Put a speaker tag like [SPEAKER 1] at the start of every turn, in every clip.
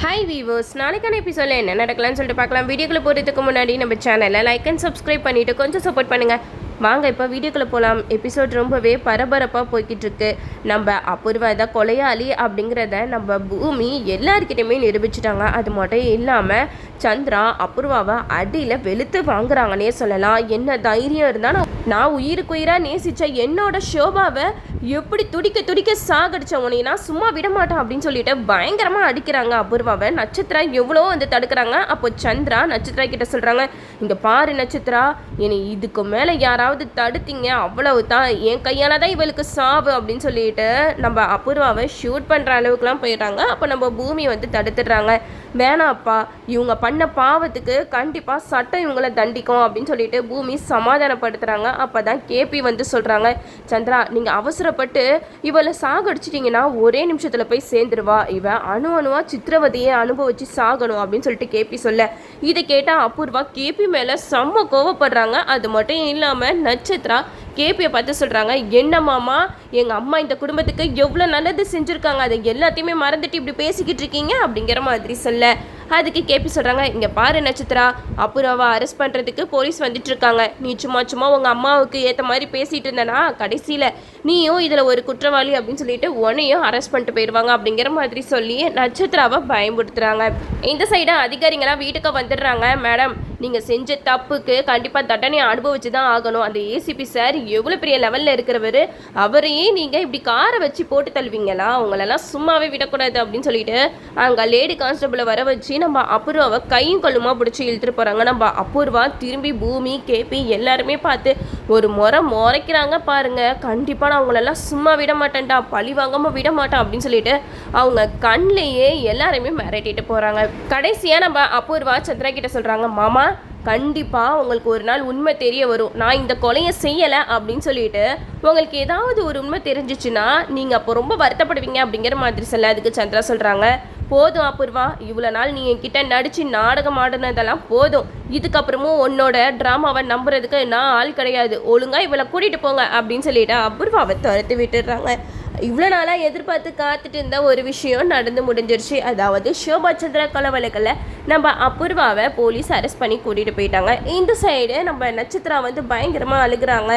[SPEAKER 1] Hi viewers, நாளைக்கான எபிசோடில் என்ன நடக்கலாம்னு சொல்லிட்டு பார்க்கலாம். வீடியோக்குள்ளே போகிறதுக்கு முன்னாடி நம்ம சேனலை லைக் அண்ட் சப்ஸ்கிரைப் பண்ணிவிட்டு கொஞ்சம் சப்போர்ட் பண்ணுங்கள். வாங்க இப்போ வீடியோக்குள்ளே போகலாம். எபிசோட் ரொம்பவே பரபரப்பாக போய்கிட்டு இருக்கு. நம்ம அபூர்வா தான் கொலையாளி அப்படிங்கிறத நம்ம பூமி எல்லாருக்கிட்டையுமே நிரூபிச்சிட்டாங்க. அது மட்டும் இல்லாமல் சந்திரா அபூர்வாவை அடியில் வெளுத்து வாங்குறாங்கன்னே சொல்லலாம். என்ன தைரியம் இருந்தால் நான் உயிருக்கு உயிராக நேசித்த என்னோட ஷோபாவை எப்படி துடிக்க துடிக்க சாகடிச்ச உனைனா சும்மா விட மாட்டேன் அப்படின்னு சொல்லிட்டு பயங்கரமாக அடிக்கிறாங்க அபூர்வாவை. நட்சத்திரா எவ்வளோ வந்து தடுக்கிறாங்க. அப்போ சந்திரா நட்சத்திரா கிட்ட சொல்கிறாங்க, இங்கே பாரு நட்சத்திரா, என்னை இதுக்கு மேலே யாராவது தடுத்தீங்க அவ்வளவு தான், என் கையால் தான் இவளுக்கு சாவு அப்படின்னு சொல்லிட்டு நம்ம அபூர்வாவை ஷூட் பண்ணுற அளவுக்குலாம் போயிடுறாங்க. அப்போ நம்ம பூமி வந்து தடுத்துடுறாங்க. வேணாப்பா, இவங்க பண்ண பாவத்துக்கு கண்டிப்பாக சட்டம் இவங்களை தண்டிக்கும் அப்படின்னு சொல்லிட்டு பூமி சமாதானப்படுத்துகிறாங்க. அப்போ தான் கேபி வந்து சொல்கிறாங்க, சந்திரா நீங்கள் அவசரப்பட்டு இவளை சாகடிச்சிட்டிங்கன்னா ஒரே நிமிஷத்தில் போய் சேர்ந்துருவா, இவன் அணுவாக சித்திரவதையை அனுபவிச்சு சாகணும் அப்படின்னு சொல்லிட்டு கேபி சொல்ல, இதை கேட்டால் அபூர்வா கேபி மேலே செம்ம கோவப்படுறாங்க. அது மட்டும் இல்லாமல் நட்சத்திரா கேபியை பார்த்து சொல்கிறாங்க, என்ன மாமா, எங்கள் அம்மா இந்த குடும்பத்துக்கு எவ்வளோ நல்லது செஞ்சுருக்காங்க, அதை எல்லாத்தையுமே மறந்துட்டு இப்படி பேசிக்கிட்டு இருக்கீங்க அப்படிங்கிற மாதிரி சொல்ல, அதுக்கு கேபி சொல்கிறாங்க, இங்கே பாரு நட்சத்திரா, அபூர்வாவை அரெஸ்ட் பண்ணுறதுக்கு போலீஸ் வந்துட்டு இருக்காங்க. நீ சும்மா உங்கள் அம்மாவுக்கு ஏற்ற மாதிரி பேசிகிட்டு இருந்தனா கடைசியில் நீயும் இதில் ஒரு குற்றவாளி அப்படின்னு சொல்லிட்டு உன்னையும் அரெஸ்ட் பண்ணிட்டு போயிடுவாங்க அப்படிங்கிற மாதிரி சொல்லி நட்சத்திராவை பயன்படுத்துகிறாங்க. இந்த சைடு அதிகாரிங்களாம் வீட்டுக்கு வந்துடுறாங்க. மேடம், நீங்கள் செஞ்ச தப்புக்கு கண்டிப்பாக தண்டனை அனுபவிச்சு தான் ஆகணும். அந்த ஏசிபி சார் எவ்வளோ பெரிய லெவலில் இருக்கிறவர், அவரையே நீங்கள் இப்படி காரை வச்சு போட்டு தள்ளுவீங்களா, அவங்களெல்லாம் சும்மாவே விடக்கூடாது அப்படின்னு சொல்லிட்டு அங்கே லேடி கான்ஸ்டபிளை வர வச்சு நம்ம அபூர்வாவை கையும் கொள்ளுமா பிடிச்சி இழுத்துட்டு போகிறாங்க. நம்ம அபூர்வா திரும்பி பூமி கேபி எல்லாருமே பார்த்து ஒரு முறைக்கிறாங்க பாருங்க. கண்டிப்பாக நான் அவங்களெல்லாம் சும்மா விட மாட்டேன்டா, பழி வாங்காமல் விட மாட்டேன் அப்படின்னு சொல்லிட்டு அவங்க கண்ணிலேயே எல்லாருமே மிரட்டிட்டு போகிறாங்க. கடைசியாக நம்ம அபூர்வா சந்திரா கிட்ட சொல்கிறாங்க, மாமா கண்டிப்பாக உங்களுக்கு ஒரு நாள் உண்மை தெரிய வரும், நான் இந்த கொலையை செய்யலை அப்படின்னு சொல்லிட்டு உங்களுக்கு ஏதாவது ஒரு உண்மை தெரிஞ்சிச்சுன்னா நீங்கள் அப்போ ரொம்ப வருத்தப்படுவீங்க அப்படிங்கிற மாதிரி சொல்ல, அதுக்கு சந்திரா சொல்கிறாங்க, போதும் அபூர்வா, இவ்வளோ நாள் நீ என்கிட்ட நடித்து நாடகம் ஆடுனதெல்லாம் போதும், இதுக்கப்புறமும் உன்னோட ட்ராமாவை நம்புறதுக்கு நான் ஆள் கிடையாது, ஒழுங்காக இவளை கூட்டிகிட்டு போங்க அப்படின்னு சொல்லிட்டு அபூர்வாவை துரத்து விட்டுடுறாங்க. இவ்வளோ நாளாக எதிர்பார்த்து காத்துட்டு இருந்த ஒரு விஷயம் நடந்து முடிஞ்சிருச்சு. அதாவது ஷோபா சந்திரா கொலை வழக்கில் நம்ம அபூர்வாவை போலீஸ் அரெஸ்ட் பண்ணி கூட்டிகிட்டு போயிட்டாங்க. இந்த சைடு நம்ம நட்சத்திரா வந்து பயங்கரமாக அழுகிறாங்க.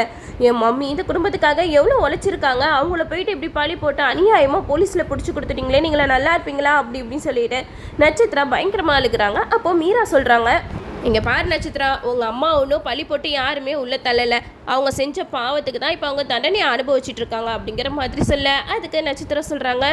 [SPEAKER 1] என் மம்மி இந்த குடும்பத்துக்காக எவ்வளோ உழைச்சிருக்காங்க, அவங்கள போயிட்டு இப்படி பழி போட்டு அநியாயமாக போலீஸில் பிடிச்சி கொடுத்துட்டீங்களே, நீங்களா நல்லா இருப்பீங்களா அப்படி இப்படின்னு சொல்லிட்டு நட்சத்திரா பயங்கரமாக அழுகிறாங்க. அப்போது மீரா சொல்கிறாங்க, இங்கே பாரு நட்சத்திரா, உங்கள் அம்மா ஒன்றும் பழி போட்டு யாருமே உள்ள தள்ளலை, அவங்க செஞ்ச பாவத்துக்கு தான் இப்போ அவங்க தண்டனையை அனுபவிச்சுட்டு இருக்காங்க அப்படிங்கிற மாதிரி சொல்ல, அதுக்கு நட்சத்திரம் சொல்கிறாங்க,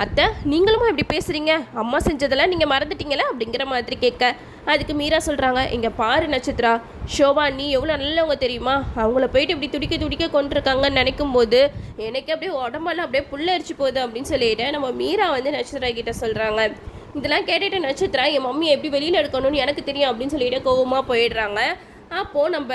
[SPEAKER 1] அத்தை நீங்களும் இப்படி பேசுகிறீங்க, அம்மா செஞ்சதெல்லாம் நீங்கள் மறந்துட்டீங்களா அப்படிங்கிற மாதிரி கேட்க, அதுக்கு மீரா சொல்கிறாங்க, இங்கே பாரு நட்சத்திரா, ஷோபா நீ எவ்வளோ நல்லவங்க தெரியுமா, அவங்கள போயிட்டு இப்படி துடிக்க கொண்டிருக்காங்கன்னு நினைக்கும் போது எனக்கு அப்படியே உடம்பெல்லாம் அப்படியே புல்லரிச்சு போகுது அப்படின்னு சொல்லிட்டு நம்ம மீரா வந்து நட்சத்திரா கிட்ட சொல்கிறாங்க. இதெல்லாம் கேட்டுட்டு நட்சத்திரா, என் மம்மி எப்படி வெளியில் எடுக்கணும்னு எனக்கு தெரியும் அப்படின்னு சொல்லிட்டு கோவமாக போயிடுறாங்க. அப்போது நம்ம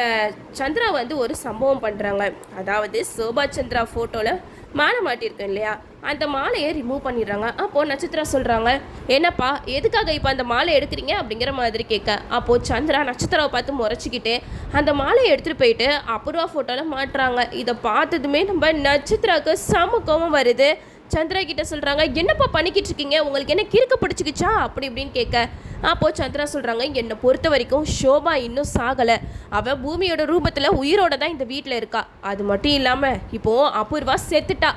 [SPEAKER 1] சந்திரா வந்து ஒரு சம்பவம் பண்ணுறாங்க. அதாவது சோபா சந்திரா ஃபோட்டோவில் மாலை மாட்டியிருக்கேன் இல்லையா, அந்த மாலையை ரிமூவ் பண்ணிடுறாங்க. அப்போது நட்சத்திரா சொல்கிறாங்க, என்னப்பா எதுக்காக இப்போ அந்த மாலை எடுக்கிறீங்க அப்படிங்கிற மாதிரி கேட்க, அப்போது சந்திரா நட்சத்திராவை பார்த்து முறைச்சிக்கிட்டு அந்த மாலையை எடுத்துகிட்டு போயிட்டு அபூர்வா ஃபோட்டோவில் மாட்டுறாங்க. இதை பார்த்ததுமே நம்ம நட்சத்திராவுக்கு செம கோவம் வருது. சந்திரா கிட்ட சொல்கிறாங்க, என்னப்பா பண்ணிக்கிட்டு இருக்கீங்க, உங்களுக்கு என்ன கிறுக்க பிடிச்சிக்கிச்சா அப்படி இப்படின்னு கேட்க, அப்போது சந்திரா சொல்கிறாங்க, என்னை பொறுத்த வரைக்கும் ஷோபா இன்னும் சாகலை, அவள் பூமியோட ரூபத்தில் உயிரோட தான் இந்த வீட்டில் இருக்கா, அது மட்டும் இல்லாமல் இப்போது அபூர்வா செத்துட்டா,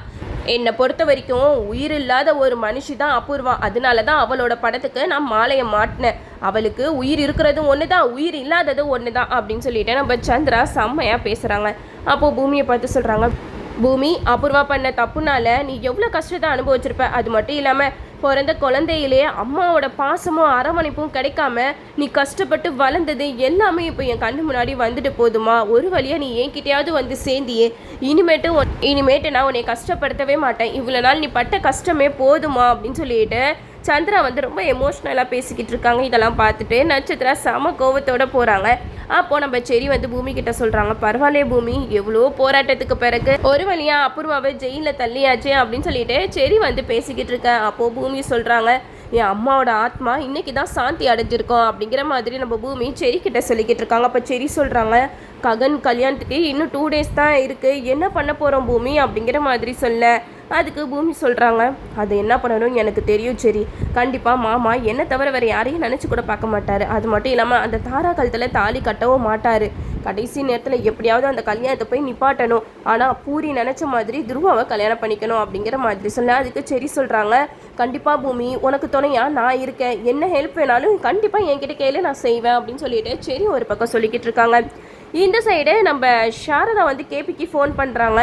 [SPEAKER 1] என்னை பொறுத்த வரைக்கும் உயிர் இல்லாத ஒரு மனுஷி தான் அபூர்வா, அதனால தான் அவளோட படத்துக்கு நான் மாலையை மாட்டினேன், அவளுக்கு உயிர் இருக்கிறதும் ஒன்று தான் உயிர் இல்லாததும் ஒன்று தான் அப்படின்னு சொல்லிட்டு நம்ம சந்திரா செம்மையாக பேசுகிறாங்க. அப்போது பூமியை பார்த்து சொல்கிறாங்க, பூமி அபூர்வா பண்ண தப்புனால நீ எவ்வளோ கஷ்டத்தை அனுபவிச்சிருப்ப, அது மட்டும் இல்லாமல் பிறந்த குழந்தையிலே அம்மாவோட பாசமும் அரவணைப்பும் கிடைக்காம நீ கஷ்டப்பட்டு வளர்ந்தது எல்லாமே இப்போ என் கண்ணு முன்னாடி வந்துட்டு போதுமா, ஒரு வழியாக நீ என்கிட்டயாவது வந்து சேர்ந்தியே, இனிமேட்டு நான் உன்னை கஷ்டப்படுத்தவே மாட்டேன், இவ்வளோ நாள் நீ பட்ட கஷ்டமே போதுமா அப்படின்னு சொல்லிட்டு சந்திரா வந்து ரொம்ப எமோஷ்னலாக பேசிக்கிட்டு இருக்காங்க. இதெல்லாம் பார்த்துட்டு நட்சத்திரா செம கோவத்தோடு போகிறாங்க. அப்போது நம்ம செரி வந்து பூமி கிட்ட சொல்கிறாங்க, பரவாயில்லையே பூமி, எவ்வளோ போராட்டத்துக்கு பிறகு ஒரு வழியாக அபூர்வாவை ஜெயிலில் தள்ளியாச்சு அப்படின்னு சொல்லிட்டு செரி வந்து பேசிக்கிட்டு இருக்கேன். அப்போது பூமி சொல்கிறாங்க, என் அம்மாவோட ஆத்மா இன்றைக்கி தான் சாந்தி அடைஞ்சிருக்கோம் அப்படிங்கிற மாதிரி நம்ம பூமி செரி கிட்ட சொல்லிக்கிட்டு இருக்காங்க. அப்போ செரி சொல்கிறாங்க, ககன் கல்யாணத்துக்கு இன்னும் 2 days தான் இருக்குது, என்ன பண்ண போகிறோம் பூமி அப்படிங்கிற மாதிரி சொல்ல, அதுக்கு பூமி சொல்கிறாங்க, அது என்ன பண்ணணும் எனக்கு தெரியும் சரி, கண்டிப்பாக மாமா என்னை தவிர வேறு யாரையும் நினச்சி கூட பார்க்க மாட்டார். அது மட்டும் இல்லாமல் அந்த தாரா கழுத்தில் தாலி கட்டவும் மாட்டார். கடைசி நேரத்தில் எப்படியாவது அந்த கல்யாணத்தை போய் நிப்பாட்டணும், ஆனால் பூரி நினச்ச மாதிரி துருவாவை கல்யாணம் பண்ணிக்கணும் அப்படிங்கிற மாதிரி சொல்ல அதுக்கு சரி சொல்கிறாங்க. கண்டிப்பாக பூமி உனக்கு துணையாக நான் இருக்கேன், என்ன ஹெல்ப் வேணாலும் கண்டிப்பாக என்கிட்ட கேளு நான் செய்வேன் அப்படின்னு சொல்லிட்டு சரி ஒரு பக்கம் சொல்லிக்கிட்டு இருக்காங்க. இந்த சைடு நம்ம சாரதா வந்து கேபிக்கு ஃபோன் பண்ணுறாங்க.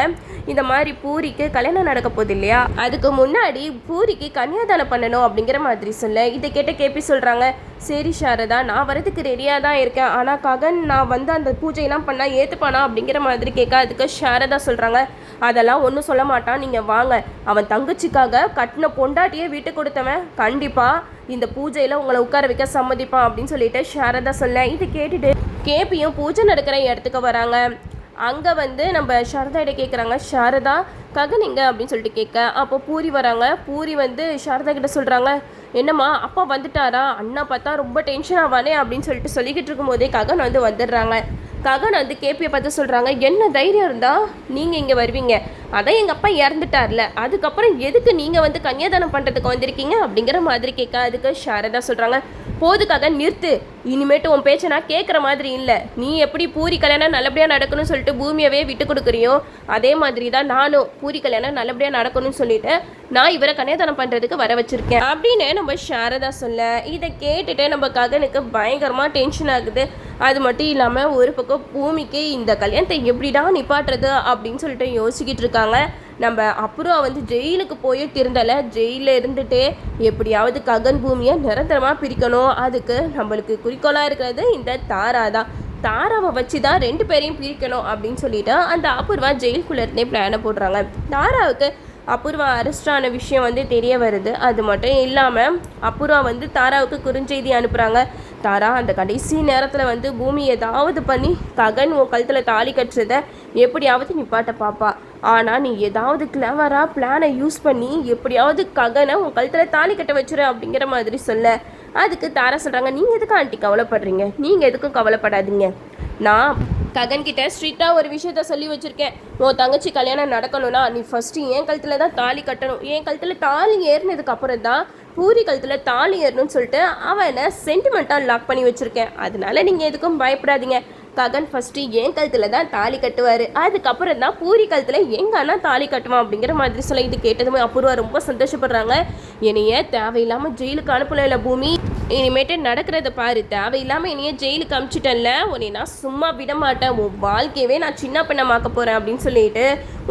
[SPEAKER 1] இந்த மாதிரி பூரிக்கு கல்யாணம் நடக்க போகுது இல்லையா, அதுக்கு முன்னாடி பூரிக்கு கன்னியாதானம் பண்ணணும் அப்படிங்கிற மாதிரி சொல்ல இதை கேட்ட கேபி சொல்கிறாங்க, சரி சாரதா நான் வரதுக்கு ரெடியாக தான் இருக்கேன், ஆனால் ககன் நான் வந்து அந்த பூஜையெல்லாம் பண்ணால் ஏற்றுப்பானா அப்படிங்கிற மாதிரி கேட்க அதுக்கு சாரதா சொல்கிறாங்க, அதெல்லாம் ஒன்றும் சொல்ல மாட்டான், நீங்கள் வாங்க, அவன் தங்கச்சிக்காக கட்டின பொண்டாட்டியே விட்டு கொடுத்தவன் கண்டிப்பாக இந்த பூஜையில் உங்களை உட்கார வைக்க சம்மதிப்பான் அப்படின்னு சொல்லிட்டு சாரதா சொல்ல இதை கேட்டுட்டு கேபியும் பூஜை நடக்கிற இடத்துக்கு வராங்க. அங்கே வந்து நம்ம சாரதாட்ட கேட்குறாங்க, சாரதா ககன் எங்க அப்படின்னு சொல்லிட்டு கேட்க அப்போ பூரி வராங்க. பூரி வந்து சாரதா கிட்ட சொல்கிறாங்க, என்னம்மா அப்பா வந்துட்டாரா, அண்ணா பார்த்தா ரொம்ப டென்ஷன் ஆவானே அப்படின்னு சொல்லிட்டு சொல்லிக்கிட்டு இருக்கும்போதே ககன் வந்து வந்துடுறாங்க. ககன் வந்து கேபியை பார்த்து சொல்கிறாங்க, என்ன தைரியம் இருந்தால் நீங்கள் இங்கே வருவீங்க, அதான் எங்கள் அப்பா இறந்துட்டார்ல, அதுக்கப்புறம் எதுக்கு நீங்கள் வந்து கன்னியாதானம் பண்ணுறதுக்கு வந்திருக்கீங்க அப்படிங்கிற மாதிரி கேட்க அதுக்கு சாரதா சொல்கிறாங்க, போதுக்காக நிறுத்து, இனிமேட்டு உன் பேச்சை நான் கேட்குற மாதிரி இல்லை, நீ எப்படி பூரி கல்யாணம் நல்லபடியாக நடக்கணும்னு சொல்லிட்டு பூமியவே விட்டு கொடுக்குறியோ அதே மாதிரி தான் நானும் பூரி கல்யாணம் நல்லபடியாக நடக்கணும்னு சொல்லிட்டு நான் இவரை கன்னியாதானம் பண்ணுறதுக்கு வர வச்சுருக்கேன் அப்படின்னு நம்ம சாரதா சொல்ல இதை கேட்டுட்டு நம்ம ககனுக்கு பயங்கரமாக டென்ஷன் ஆகுது. அது மட்டும் இல்லாமல் ஒரு பக்கம் பூமிக்கு இந்த கல்யாணத்தை எப்படிடா நிப்பாட்டுறது அப்படின்னு சொல்லிட்டு யோசிக்கிட்டு இருக்காங்க. நம்ம அப்புறம் வந்து ஜெயிலுக்கு போய் திருந்தலை, ஜெயிலில் இருந்துகிட்டே எப்படியாவது ககன் பூமியை நிரந்தரமாக பிரிக்கணும், அதுக்கு நம்மளுக்கு குறிக்கோளாக இருக்கிறது இந்த தாரா தான், தாராவை வச்சு தான் 2 பேரையும் பிரிக்கணும் அப்படின்னு சொல்லிட்டு அந்த அபூர்வா ஜெயிலுக்குள்ளே இருந்தே பிளானை போடுறாங்க. தாராவுக்கு அபூர்வா அரெஸ்ட் ஆன விஷயம் வந்து தெரிய வருது. அது மட்டும் இல்லாமல் அபூர்வா வந்து தாராவுக்கு குறுஞ்செய்தி அனுப்புகிறாங்க, தாரா அந்த கடைசி நேரத்தில் வந்து பூமி ஏதாவது பண்ணி ககன் உன் கழுத்தில் தாலி கட்டுறதை எப்படியாவது நிப்பாட்ட பாப்பா, ஆனால் நீ ஏதாவது கிளவராக பிளானை யூஸ் பண்ணி எப்படியாவது ககனை உன் கழுத்தில் தாலி கட்ட வச்சுரு அப்படிங்கிற மாதிரி சொல்ல அதுக்கு தாரா சொல்கிறாங்க, நீங்கள் எதுக்கு ஆண்டி கவலைப்படுறீங்க, நீங்கள் எதுக்கும் கவலைப்படாதீங்க, நான் ககன்கிட்ட ஸ்ட்ரிக்டாக ஒரு விஷயத்த சொல்லி வச்சுருக்கேன், உன் தங்கச்சி கல்யாணம் நடக்கணும்னா நீ ஃபஸ்ட்டு என் கழுத்தில் தான் தாலி கட்டணும், என் கழுத்தில் தாலி ஏறினதுக்கு அப்புறம் தான் பூரி கழுத்தில் தாலி ஏறணும்னு சொல்லிட்டு அவனை சென்டிமெண்ட்டாக லாக் பண்ணி வச்சுருக்கேன், அதனால நீங்கள் எதுக்கும் பயப்படாதீங்க, ககன் ஃபஸ்ட்டு என் கழுத்தில் தான் தாலி கட்டுவார், அதுக்கப்புறம் தான் பூரி கழுத்தில் எங்கள் அண்ணா தாலி கட்டுவான் அப்படிங்கிற மாதிரி சொல்ல இது கேட்டதுமே அபூர்வா ரொம்ப சந்தோஷப்படுறாங்க. என்னைய தேவையில்லாமல் ஜெயிலுக்கு அனுப்பல பூமி, இனிமேட்டு நடக்கிறத பாரு, தேவையில்லாமல் என்னைய ஜெயிலுக்கு அனுப்பிச்சிட்டேன்ல, உன்னை நான் சும்மா விட மாட்டேன், உன் வாழ்க்கையவே நான் சின்ன பின்னமாக்க போகிறேன் அப்படின்னு சொல்லிட்டு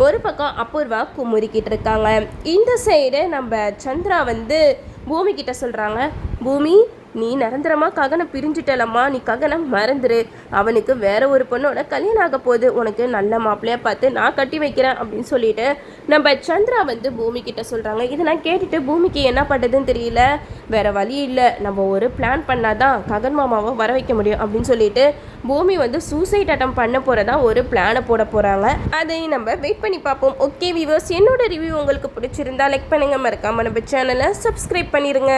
[SPEAKER 1] ஒரு பக்கம் அபூர்வா குமுறிக்கிட்டு இருக்காங்க. இந்த சைடு நம்ம சந்திரா வந்து பூமி கிட்ட சொல்கிறாங்க, பூமி நீ நிரந்தரமாக ககனை பிரிஞ்சிட்டலம்மா, நீ ககனை மறந்துரு, அவனுக்கு வேற ஒரு பொண்ணோட கல்யாணம் ஆக போகுது, உனக்கு நல்ல மாப்பிள்ளையாக பார்த்து நான் கட்டி வைக்கிறேன் அப்படின்னு சொல்லிட்டு நம்ம சந்திரா வந்து பூமி கிட்ட சொல்கிறாங்க. இதெல்லாம் கேட்டுட்டு பூமிக்கு என்ன பண்ணுறதுன்னு தெரியல, வேற வழி இல்லை, நம்ம ஒரு பிளான் பண்ணாதான் ககன் மாமாவை வர வைக்க முடியும் அப்படின்னு சொல்லிட்டு பூமி வந்து சூசைட் அட்டம் பண்ண போகிறதா ஒரு பிளானை போட போகிறாங்க. அதை நம்ம வெயிட் பண்ணி பார்ப்போம். ஓகே வியூவர்ஸ், என்னோட ரிவ்யூ உங்களுக்கு பிடிச்சிருந்தா லைக் பண்ணுங்கள், மறக்காம நம்ம சேனலை சப்ஸ்கிரைப் பண்ணிடுங்க.